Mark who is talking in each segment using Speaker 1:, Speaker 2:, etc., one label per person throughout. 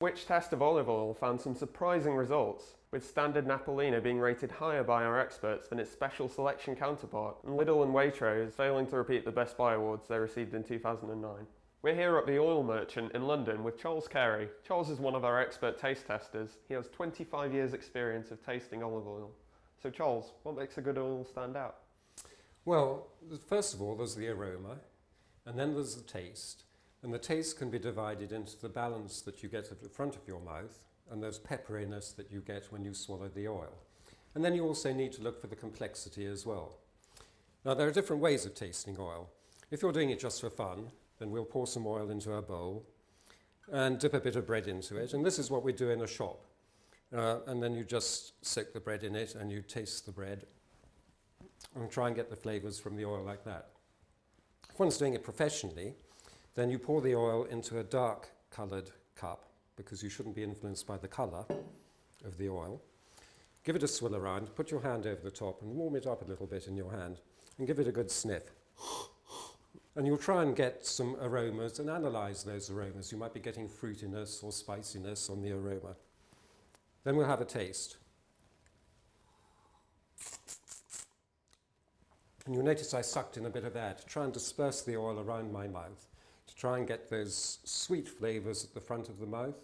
Speaker 1: Which test of olive oil found some surprising results, with standard Napolina being rated higher by our experts than its special selection counterpart, and Lidl and Waitrose failing to repeat the Best Buy awards they received in 2009. We're here at the Oil Merchant in London with Charles Carey. Charles is one of our expert taste testers. He has 25 years experience of tasting olive oil. So Charles, what makes a good oil stand out?
Speaker 2: Well, first of all, there's the aroma, and then there's the taste. And the taste can be divided into the balance that you get at the front of your mouth, and there's pepperiness that you get when you swallow the oil. And then you also need to look for the complexity as well. Now, there are different ways of tasting oil. If you're doing it just for fun, then we'll pour some oil into a bowl and dip a bit of bread into it. And this is what we do in a shop. And then you just soak the bread in it and you taste the bread and try and get the flavours from the oil like that. If one's doing it professionally, then you pour the oil into a dark coloured cup, because you shouldn't be influenced by the colour of the oil. Give it a swill around, put your hand over the top and warm it up a little bit in your hand and give it a good sniff. And you'll try and get some aromas and analyse those aromas. You might be getting fruitiness or spiciness on the aroma. Then we'll have a taste. And you'll notice I sucked in a bit of air to try and disperse the oil around my mouth, to try and get those sweet flavours at the front of the mouth,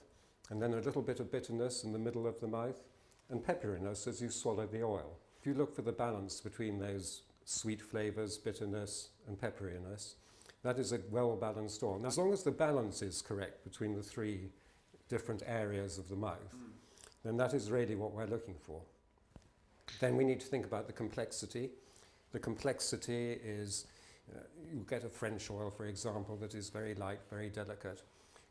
Speaker 2: and then a little bit of bitterness in the middle of the mouth, and pepperiness as you swallow the oil. If you look for the balance between those sweet flavours, bitterness and pepperiness, that is a well-balanced oil. Now, as long as the balance is correct between the three different areas of the mouth, then that is really what we're looking for. Then we need to think about the complexity. The complexity is, you get a French oil, for example, that is very light, very delicate.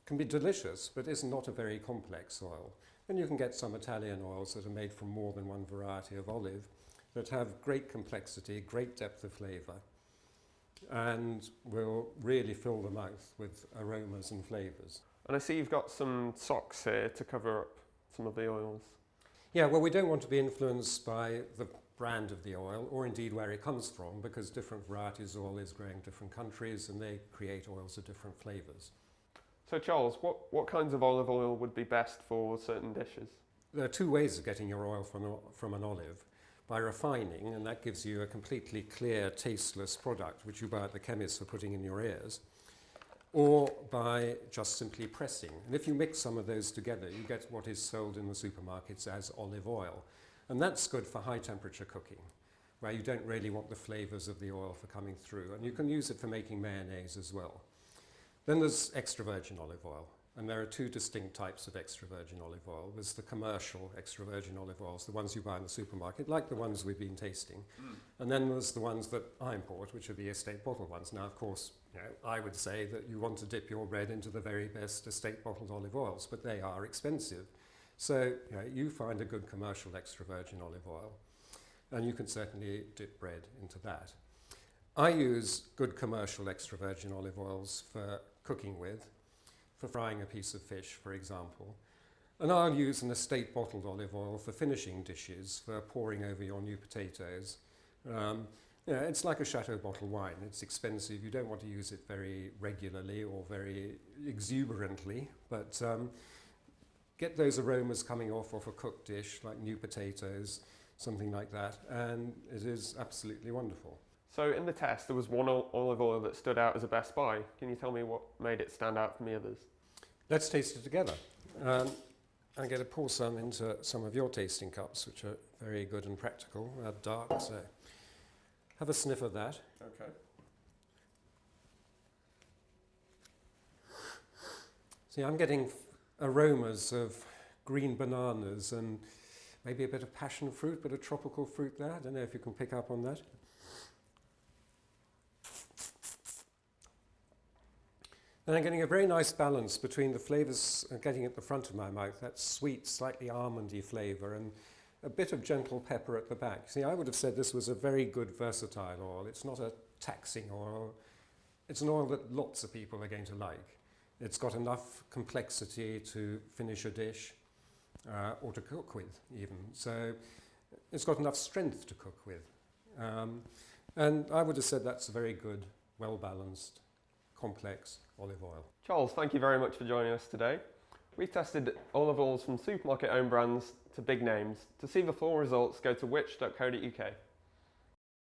Speaker 2: Can be delicious, but is not a very complex oil. And you can get some Italian oils that are made from more than one variety of olive that have great complexity, great depth of flavour, and will really fill the mouth with aromas and flavours.
Speaker 1: And I see you've got some socks here to cover up some of the oils.
Speaker 2: Yeah, well, we don't want to be influenced by the brand of the oil, or indeed where it comes from, because different varieties of oil is growing in different countries and they create oils of different flavours.
Speaker 1: So Charles, what kinds of olive oil would be best for certain dishes?
Speaker 2: There are two ways of getting your oil from an olive. By refining, and that gives you a completely clear, tasteless product, which you buy at the chemist for putting in your ears, or by just simply pressing. And if you mix some of those together, you get what is sold in the supermarkets as olive oil. And that's good for high temperature cooking, where you don't really want the flavours of the oil for coming through. And you can use it for making mayonnaise as well. Then there's extra virgin olive oil. And there are two distinct types of extra virgin olive oil. There's the commercial extra virgin olive oils, the ones you buy in the supermarket, like the ones we've been tasting. And then there's the ones that I import, which are the estate bottled ones. Now, of course, I would say that you want to dip your bread into the very best estate bottled olive oils, but they are expensive. So you find a good commercial extra virgin olive oil, and you can certainly dip bread into that. I use good commercial extra virgin olive oils for cooking with, for frying a piece of fish, for example. And I'll use an estate bottled olive oil for finishing dishes, for pouring over your new potatoes. It's like a Chateau bottle wine. It's expensive. You don't want to use it very regularly or very exuberantly, but get those aromas coming off a cooked dish, like new potatoes, something like that, and it is absolutely wonderful.
Speaker 1: So in the test, there was one olive oil that stood out as a Best Buy. Can you tell me what made it stand out from the others?
Speaker 2: Let's taste it together. I'm going to pour some into some of your tasting cups, which are very good and practical. They're dark, so have a sniff of that.
Speaker 1: Okay.
Speaker 2: See, I'm getting aromas of green bananas and maybe a bit of passion fruit, bit of tropical fruit there. I don't know if you can pick up on that. And I'm getting a very nice balance between the flavours getting at the front of my mouth, that sweet, slightly almondy flavour, and a bit of gentle pepper at the back. See, I would have said this was a very good versatile oil. It's not a taxing oil. It's an oil that lots of people are going to like. It's got enough complexity to finish a dish, or to cook with even. So it's got enough strength to cook with. And I would have said that's a very good, well-balanced, complex olive oil.
Speaker 1: Charles, thank you very much for joining us today. We tested olive oils from supermarket own brands to big names. To see the full results, go to which.co.uk.